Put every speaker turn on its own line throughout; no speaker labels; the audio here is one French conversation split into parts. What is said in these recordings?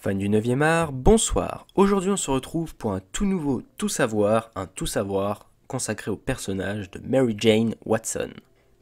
Fan du 9e art, bonsoir. Aujourd'hui on se retrouve pour un tout nouveau Tout Savoir, un Tout Savoir consacré au personnage de Mary Jane Watson.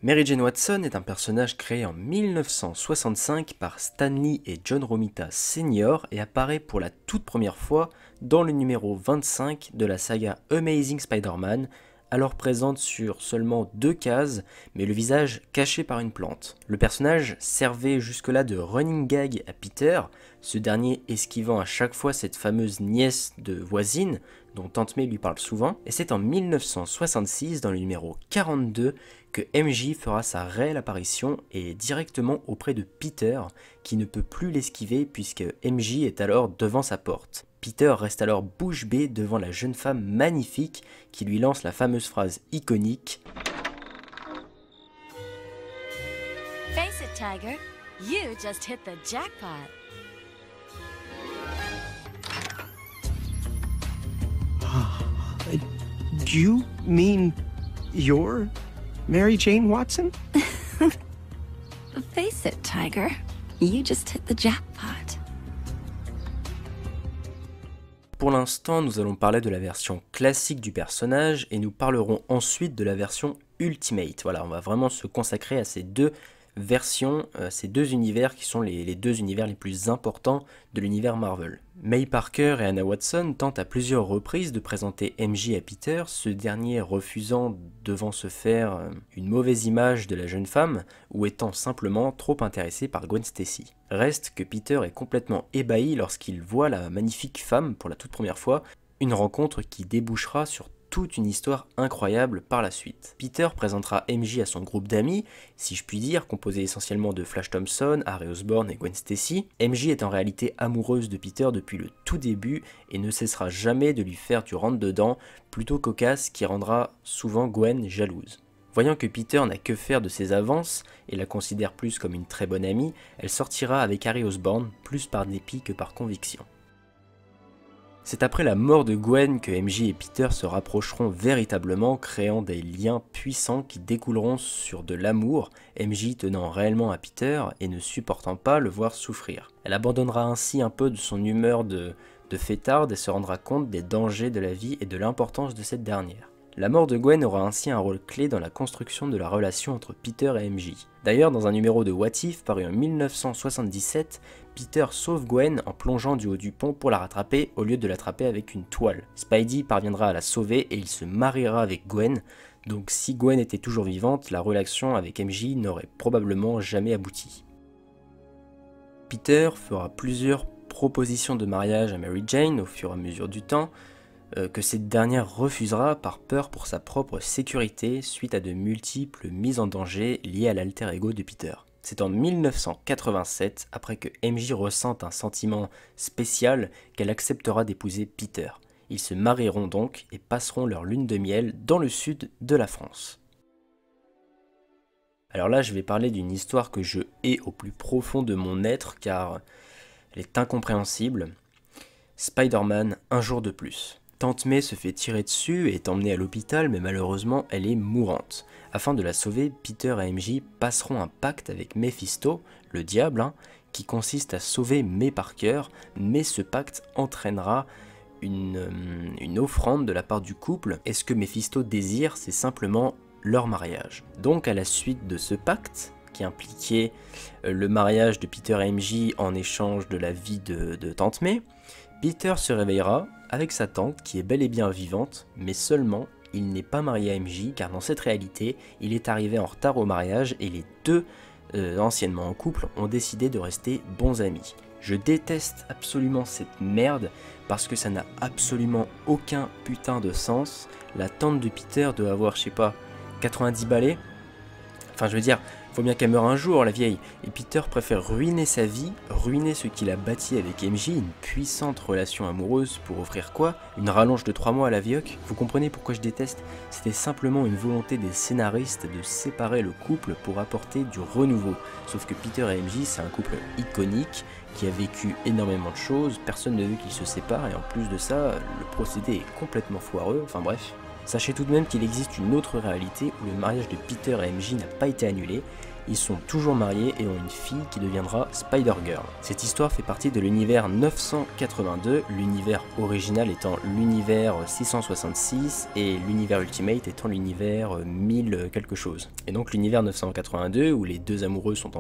Mary Jane Watson est un personnage créé en 1965 par Stan Lee et John Romita Sr. et apparaît pour la toute première fois dans le numéro 25 de la saga Amazing Spider-Man, alors présente sur seulement 2 cases, mais le visage caché par une plante. Le personnage servait jusque-là de running gag à Peter, ce dernier esquivant à chaque fois cette fameuse nièce de voisine, dont Tante May lui parle souvent, et c'est en 1966, dans le numéro 42, que MJ fera sa réelle apparition et directement auprès de Peter, qui ne peut plus l'esquiver puisque MJ est alors devant sa porte. Peter reste alors bouche bée devant la jeune femme magnifique qui lui lance la fameuse phrase iconique
Face it, Tiger. You just hit the jackpot.
Do you mean you're Mary Jane Watson?
Face it, Tiger. You just hit the jackpot.
Pour l'instant, nous allons parler de la version classique du personnage et nous parlerons ensuite de la version Ultimate. Voilà, on va vraiment se consacrer à ces deux versions, ces deux univers qui sont les deux univers les plus importants de l'univers Marvel. May Parker et Anna Watson tentent à plusieurs reprises de présenter MJ à Peter, ce dernier refusant devant se faire une mauvaise image de la jeune femme ou étant simplement trop intéressé par Gwen Stacy. Reste que Peter est complètement ébahi lorsqu'il voit la magnifique femme pour la toute première fois, une rencontre qui débouchera sur toute une histoire incroyable par la suite. Peter présentera MJ à son groupe d'amis, si je puis dire, composé essentiellement de Flash Thompson, Harry Osborn et Gwen Stacy. MJ est en réalité amoureuse de Peter depuis le tout début et ne cessera jamais de lui faire du rentre-dedans plutôt cocasse qui rendra souvent Gwen jalouse. Voyant que Peter n'a que faire de ses avances et la considère plus comme une très bonne amie, elle sortira avec Harry Osborn plus par dépit que par conviction. C'est après la mort de Gwen que MJ et Peter se rapprocheront véritablement, créant des liens puissants qui découleront sur de l'amour, MJ tenant réellement à Peter et ne supportant pas le voir souffrir. Elle abandonnera ainsi un peu de son humeur de fêtarde et se rendra compte des dangers de la vie et de l'importance de cette dernière. La mort de Gwen aura ainsi un rôle clé dans la construction de la relation entre Peter et MJ. D'ailleurs, dans un numéro de What If paru en 1977, Peter sauve Gwen en plongeant du haut du pont pour la rattraper au lieu de l'attraper avec une toile. Spidey parviendra à la sauver et il se mariera avec Gwen, donc si Gwen était toujours vivante, la relation avec MJ n'aurait probablement jamais abouti. Peter fera plusieurs propositions de mariage à Mary Jane au fur et à mesure du temps, que cette dernière refusera par peur pour sa propre sécurité suite à de multiples mises en danger liées à l'alter ego de Peter. C'est en 1987, après que MJ ressente un sentiment spécial, qu'elle acceptera d'épouser Peter. Ils se marieront donc et passeront leur lune de miel dans le sud de la France. Alors là, je vais parler d'une histoire que je hais au plus profond de mon être car elle est incompréhensible. Spider-Man, un jour de plus. Tante May se fait tirer dessus et est emmenée à l'hôpital, mais malheureusement elle est mourante. Afin de la sauver, Peter et MJ passeront un pacte avec Mephisto, le diable, qui consiste à sauver May Parker, mais ce pacte entraînera une offrande de la part du couple, et ce que Mephisto désire, c'est simplement leur mariage. Donc à la suite de ce pacte, qui impliquait le mariage de Peter et MJ en échange de la vie de Tante May, Peter se réveillera avec sa tante qui est bel et bien vivante, mais seulement il n'est pas marié à MJ car dans cette réalité, il est arrivé en retard au mariage et les deux, anciennement en couple, ont décidé de rester bons amis. Je déteste absolument cette merde parce que ça n'a absolument aucun putain de sens. La tante de Peter doit avoir, je sais pas, 90 balais. Enfin, je veux dire, faut bien qu'elle meure un jour, la vieille. Et Peter préfère ruiner sa vie, ruiner ce qu'il a bâti avec MJ, une puissante relation amoureuse pour offrir quoi? Une rallonge de 3 mois à la vieille. Vous comprenez pourquoi je déteste? C'était simplement une volonté des scénaristes de séparer le couple pour apporter du renouveau. Sauf que Peter et MJ, c'est un couple iconique qui a vécu énormément de choses, personne ne veut qu'ils se séparent et en plus de ça, le procédé est complètement foireux, enfin bref. Sachez tout de même qu'il existe une autre réalité où le mariage de Peter et MJ n'a pas été annulé, ils sont toujours mariés et ont une fille qui deviendra Spider-Girl. Cette histoire fait partie de l'univers 982, l'univers original étant l'univers 666 et l'univers Ultimate étant l'univers 1000 quelque chose. Et donc l'univers 982, où les deux amoureux sont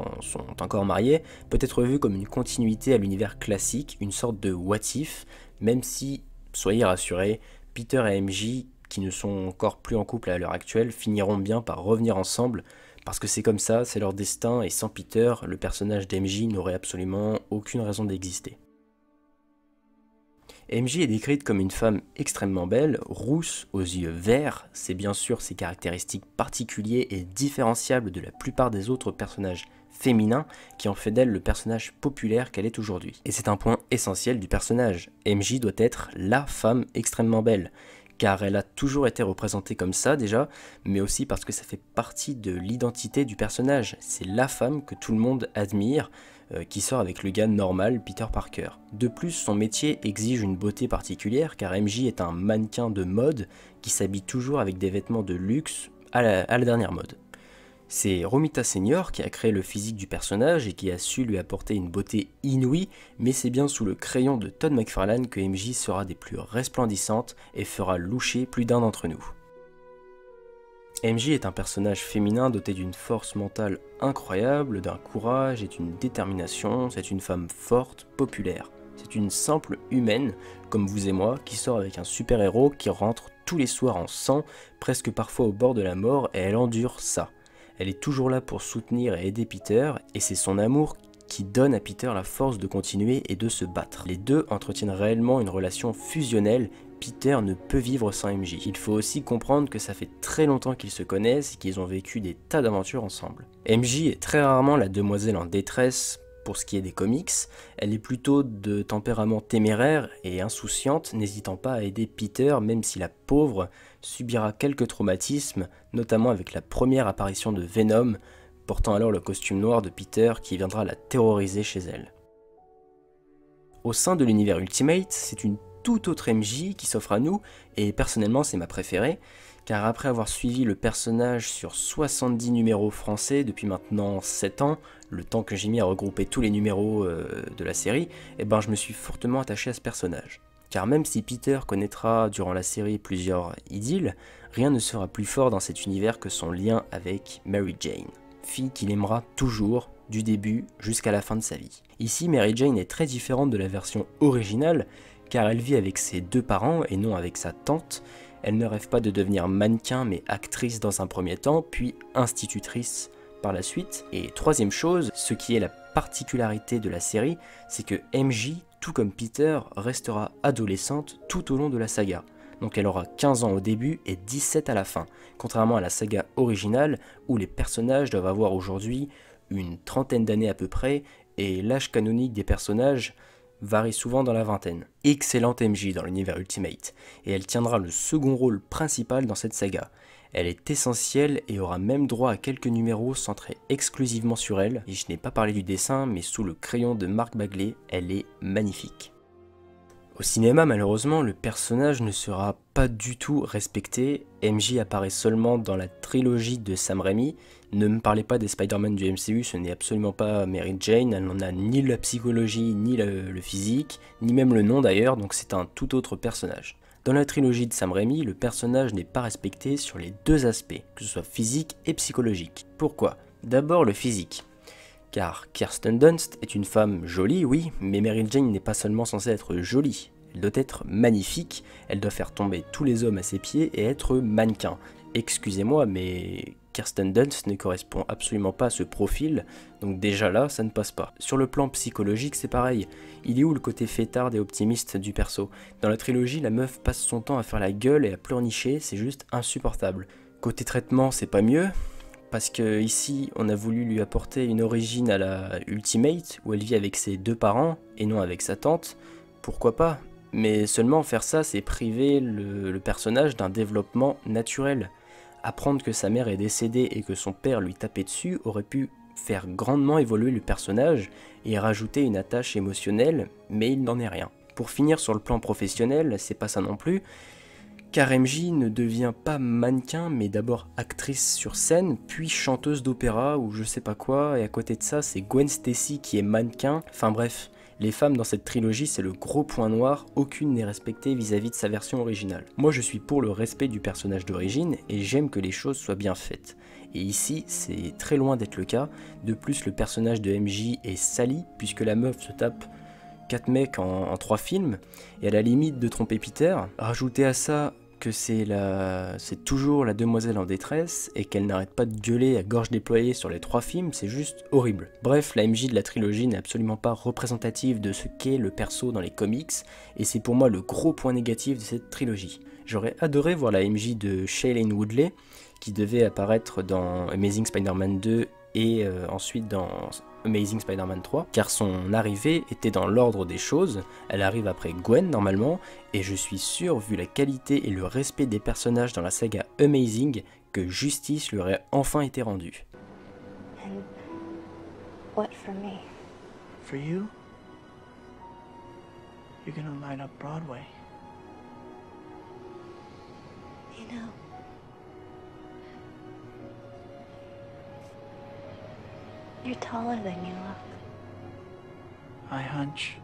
encore mariés, peut être vu comme une continuité à l'univers classique, une sorte de what if, même si, soyez rassurés, Peter et MJ, qui ne sont encore plus en couple à l'heure actuelle, finiront bien par revenir ensemble, parce que c'est comme ça, c'est leur destin, et sans Peter, le personnage d'MJ n'aurait absolument aucune raison d'exister. MJ est décrite comme une femme extrêmement belle, rousse, aux yeux verts, c'est bien sûr ses caractéristiques particulières et différenciables de la plupart des autres personnages féminins qui ont fait d'elle le personnage populaire qu'elle est aujourd'hui. Et c'est un point essentiel du personnage, MJ doit être la femme extrêmement belle, car elle a toujours été représentée comme ça déjà, mais aussi parce que ça fait partie de l'identité du personnage. C'est la femme que tout le monde admire, qui sort avec le gars normal Peter Parker. De plus, son métier exige une beauté particulière, car MJ est un mannequin de mode qui s'habille toujours avec des vêtements de luxe à la dernière mode. C'est Romita Senior qui a créé le physique du personnage et qui a su lui apporter une beauté inouïe, mais c'est bien sous le crayon de Todd McFarlane que MJ sera des plus resplendissantes et fera loucher plus d'un d'entre nous. MJ est un personnage féminin doté d'une force mentale incroyable, d'un courage et d'une détermination, c'est une femme forte, populaire. C'est une simple humaine, comme vous et moi, qui sort avec un super-héros qui rentre tous les soirs en sang, presque parfois au bord de la mort, et elle endure ça. Elle est toujours là pour soutenir et aider Peter, et c'est son amour qui donne à Peter la force de continuer et de se battre. Les deux entretiennent réellement une relation fusionnelle, Peter ne peut vivre sans MJ. Il faut aussi comprendre que ça fait très longtemps qu'ils se connaissent et qu'ils ont vécu des tas d'aventures ensemble. MJ est très rarement la demoiselle en détresse pour ce qui est des comics, elle est plutôt de tempérament téméraire et insouciante, n'hésitant pas à aider Peter même si la pauvre subira quelques traumatismes, notamment avec la première apparition de Venom, portant alors le costume noir de Peter qui viendra la terroriser chez elle. Au sein de l'univers Ultimate, c'est une toute autre MJ qui s'offre à nous, et personnellement c'est ma préférée, car après avoir suivi le personnage sur 70 numéros français depuis maintenant 7 ans, le temps que j'ai mis à regrouper tous les numéros de la série, je me suis fortement attaché à ce personnage. Car même si Peter connaîtra durant la série plusieurs idylles, rien ne sera plus fort dans cet univers que son lien avec Mary Jane, fille qu'il aimera toujours, du début jusqu'à la fin de sa vie. Ici, Mary Jane est très différente de la version originale, car elle vit avec ses deux parents et non avec sa tante. Elle ne rêve pas de devenir mannequin mais actrice dans un premier temps, puis institutrice par la suite. Et troisième chose, ce qui est la particularité de la série, c'est que MJ, tout comme Peter, restera adolescente tout au long de la saga. Donc elle aura 15 ans au début et 17 à la fin, contrairement à la saga originale où les personnages doivent avoir aujourd'hui une trentaine d'années à peu près et l'âge canonique des personnages varie souvent dans la vingtaine. Excellente MJ dans l'univers Ultimate, et elle tiendra le second rôle principal dans cette saga. Elle est essentielle et aura même droit à quelques numéros centrés exclusivement sur elle, et je n'ai pas parlé du dessin, mais sous le crayon de Mark Bagley, elle est magnifique. Au cinéma, malheureusement, le personnage ne sera pas du tout respecté. MJ apparaît seulement dans la trilogie de Sam Raimi. Ne me parlez pas des Spider-Man du MCU, ce n'est absolument pas Mary Jane. Elle n'en a ni la psychologie, ni le physique, ni même le nom d'ailleurs, donc c'est un tout autre personnage. Dans la trilogie de Sam Raimi, le personnage n'est pas respecté sur les deux aspects, que ce soit physique et psychologique. Pourquoi ? D'abord le physique. Car Kirsten Dunst est une femme jolie, oui, mais Mary Jane n'est pas seulement censée être jolie. Elle doit être magnifique, elle doit faire tomber tous les hommes à ses pieds et être mannequin. Excusez-moi, mais Kirsten Dunst ne correspond absolument pas à ce profil, donc déjà là, ça ne passe pas. Sur le plan psychologique, c'est pareil. Il est où le côté fêtard et optimiste du perso ? Dans la trilogie, la meuf passe son temps à faire la gueule et à pleurnicher, c'est juste insupportable. Côté traitement, c'est pas mieux, parce que ici, on a voulu lui apporter une origine à la Ultimate, où elle vit avec ses deux parents, et non avec sa tante. Pourquoi pas ? Mais seulement faire ça, c'est priver le personnage d'un développement naturel. Apprendre que sa mère est décédée et que son père lui tapait dessus aurait pu faire grandement évoluer le personnage et rajouter une attache émotionnelle, mais il n'en est rien. Pour finir sur le plan professionnel, c'est pas ça non plus, car MJ ne devient pas mannequin, mais d'abord actrice sur scène, puis chanteuse d'opéra ou je sais pas quoi, et à côté de ça, c'est Gwen Stacy qui est mannequin. Enfin bref, les femmes dans cette trilogie, c'est le gros point noir, aucune n'est respectée vis-à-vis de sa version originale. Moi je suis pour le respect du personnage d'origine, et j'aime que les choses soient bien faites. Et ici, c'est très loin d'être le cas. De plus, le personnage de MJ est sali, puisque la meuf se tape 4 mecs en 3 films, et à la limite de tromper Peter. Rajoutez à ça que c'est toujours la demoiselle en détresse, et qu'elle n'arrête pas de gueuler à gorge déployée sur les 3 films, c'est juste horrible. Bref, la MJ de la trilogie n'est absolument pas représentative de ce qu'est le perso dans les comics, et c'est pour moi le gros point négatif de cette trilogie. J'aurais adoré voir la MJ de Shailene Woodley, qui devait apparaître dans Amazing Spider-Man 2 et ensuite dans Amazing Spider-Man 3, car son arrivée était dans l'ordre des choses. Elle arrive après Gwen normalement, et je suis sûr, vu la qualité et le respect des personnages dans la saga Amazing, que justice lui aurait enfin été rendue.
And what for me?
For you, you're gonna light up Broadway.
You know, you're taller than you look.
I hunch.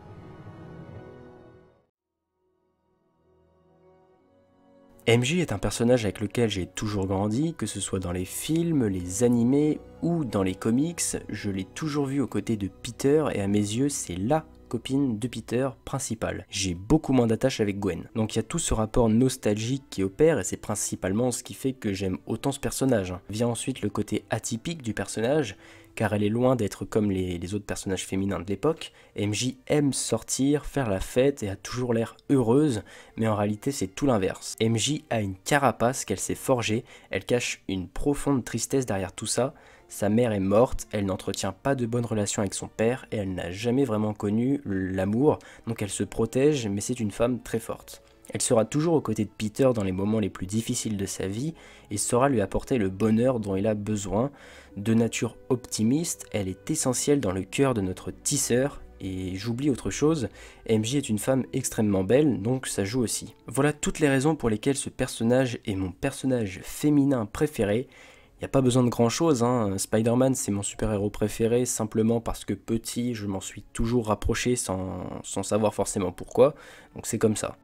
MJ est un personnage avec lequel j'ai toujours grandi, que ce soit dans les films, les animés ou dans les comics. Je l'ai toujours vu aux côtés de Peter et à mes yeux c'est LA copine de Peter principale. J'ai beaucoup moins d'attache avec Gwen. Donc il y a tout ce rapport nostalgique qui opère et c'est principalement ce qui fait que j'aime autant ce personnage. Vient ensuite le côté atypique du personnage, car elle est loin d'être comme les autres personnages féminins de l'époque. MJ aime sortir, faire la fête et a toujours l'air heureuse, mais en réalité c'est tout l'inverse. MJ a une carapace qu'elle s'est forgée, elle cache une profonde tristesse derrière tout ça. Sa mère est morte, elle n'entretient pas de bonnes relations avec son père et elle n'a jamais vraiment connu l'amour, donc elle se protège, mais c'est une femme très forte. Elle sera toujours aux côtés de Peter dans les moments les plus difficiles de sa vie et saura lui apporter le bonheur dont il a besoin. De nature optimiste, elle est essentielle dans le cœur de notre tisseur. Et j'oublie autre chose, MJ est une femme extrêmement belle, donc ça joue aussi. Voilà toutes les raisons pour lesquelles ce personnage est mon personnage féminin préféré. Il n'y a pas besoin de grand chose, hein. Spider-Man c'est mon super-héros préféré simplement parce que petit je m'en suis toujours rapproché sans savoir forcément pourquoi, donc c'est comme ça.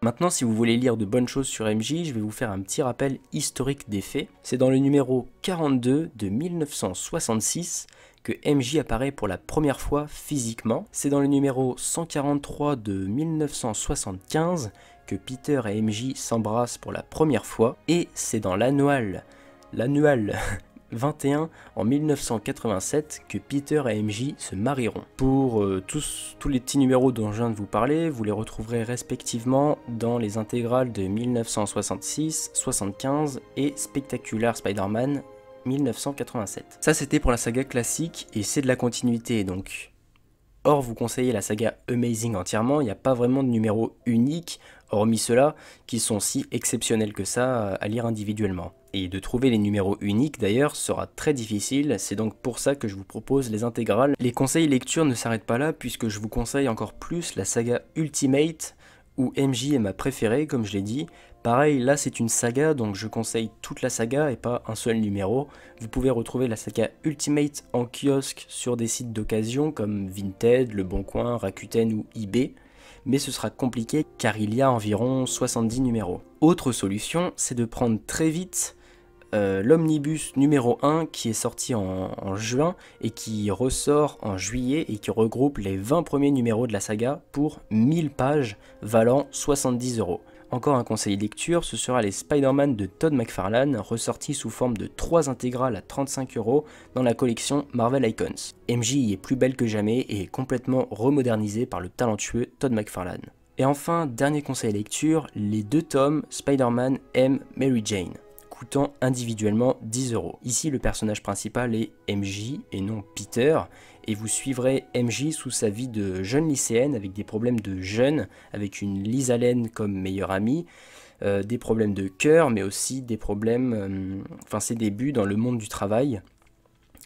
Maintenant, si vous voulez lire de bonnes choses sur MJ, je vais vous faire un petit rappel historique des faits. C'est dans le numéro 42 de 1966 que MJ apparaît pour la première fois physiquement. C'est dans le numéro 143 de 1975 que Peter et MJ s'embrassent pour la première fois. Et c'est dans l'annual 21 en 1987 que Peter et MJ se marieront. Pour tous les petits numéros dont je viens de vous parler, vous les retrouverez respectivement dans les intégrales de 1966, 75 et Spectacular Spider-Man 1987. Ça c'était pour la saga classique et c'est de la continuité donc. Or vous conseillez la saga Amazing entièrement, il n'y a pas vraiment de numéro unique, hormis ceux-là qui sont si exceptionnels que ça à lire individuellement. Et de trouver les numéros uniques d'ailleurs sera très difficile, c'est donc pour ça que je vous propose les intégrales. Les conseils lecture ne s'arrêtent pas là puisque je vous conseille encore plus la saga Ultimate où MJ est ma préférée comme je l'ai dit. Pareil là c'est une saga donc je conseille toute la saga et pas un seul numéro. Vous pouvez retrouver la saga Ultimate en kiosque sur des sites d'occasion comme Vinted, Le Bon Coin, Rakuten ou eBay. Mais ce sera compliqué car il y a environ 70 numéros. Autre solution c'est de prendre très vite l'omnibus numéro 1 qui est sorti en juin et qui ressort en juillet et qui regroupe les 20 premiers numéros de la saga pour 1000 pages valant 70 €. Encore un conseil lecture, ce sera les Spider-Man de Todd McFarlane ressortis sous forme de 3 intégrales à 35 € dans la collection Marvel Icons. MJ y est plus belle que jamais et est complètement remodernisée par le talentueux Todd McFarlane. Et enfin, dernier conseil lecture, les 2 tomes Spider-Man M Mary Jane, coûtant individuellement 10 €. Ici, le personnage principal est MJ et non Peter, et vous suivrez MJ sous sa vie de jeune lycéenne avec des problèmes de jeûne, avec une Liz Allen comme meilleure amie, des problèmes de cœur, mais aussi des problèmes, ses débuts dans le monde du travail,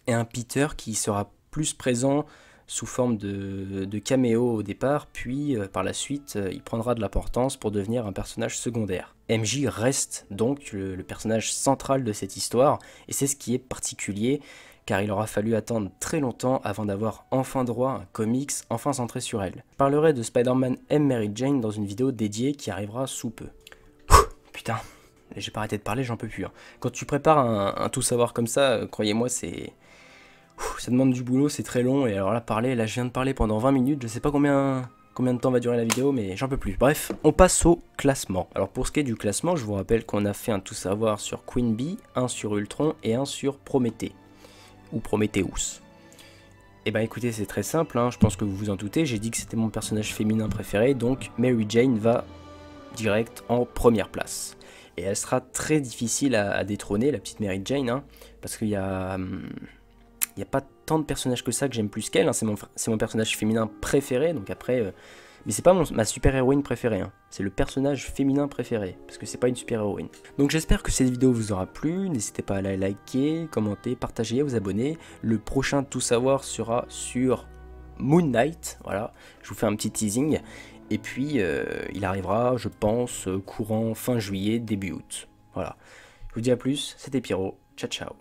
et un Peter qui sera plus présent sous forme de caméo au départ, puis par la suite il prendra de l'importance pour devenir un personnage secondaire. MJ reste donc le personnage central de cette histoire, et c'est ce qui est particulier, car il aura fallu attendre très longtemps avant d'avoir enfin droit à un comics enfin centré sur elle. Je parlerai de Spider-Man M Mary Jane dans une vidéo dédiée qui arrivera sous peu. Putain, j'ai pas arrêté de parler, j'en peux plus. Hein. Quand tu prépares un tout savoir comme ça, croyez-moi, ça demande du boulot, c'est très long, et alors là, je viens de parler pendant 20 minutes, je sais pas combien de temps va durer la vidéo, mais j'en peux plus. Bref, on passe au classement. Alors pour ce qui est du classement, je vous rappelle qu'on a fait un tout savoir sur Queen Bee, un sur Ultron et un sur Prométhée. Ou Prometheus. Et ben écoutez, c'est très simple, hein, je pense que vous vous en doutez, j'ai dit que c'était mon personnage féminin préféré, donc Mary Jane va direct en première place. Et elle sera très difficile à détrôner, la petite Mary Jane, hein, parce qu'il y a pas tant de personnages que ça que j'aime plus qu'elle, hein, c'est mon personnage féminin préféré, donc après... mais c'est pas ma super-héroïne préférée, hein. C'est le personnage féminin préféré, parce que c'est pas une super-héroïne. Donc j'espère que cette vidéo vous aura plu, n'hésitez pas à la liker, commenter, partager, vous abonner. Le prochain tout savoir sera sur Moon Knight, voilà, je vous fais un petit teasing, et puis il arrivera, je pense, courant fin juillet, début août. Voilà, je vous dis à plus, c'était Pyro, ciao ciao.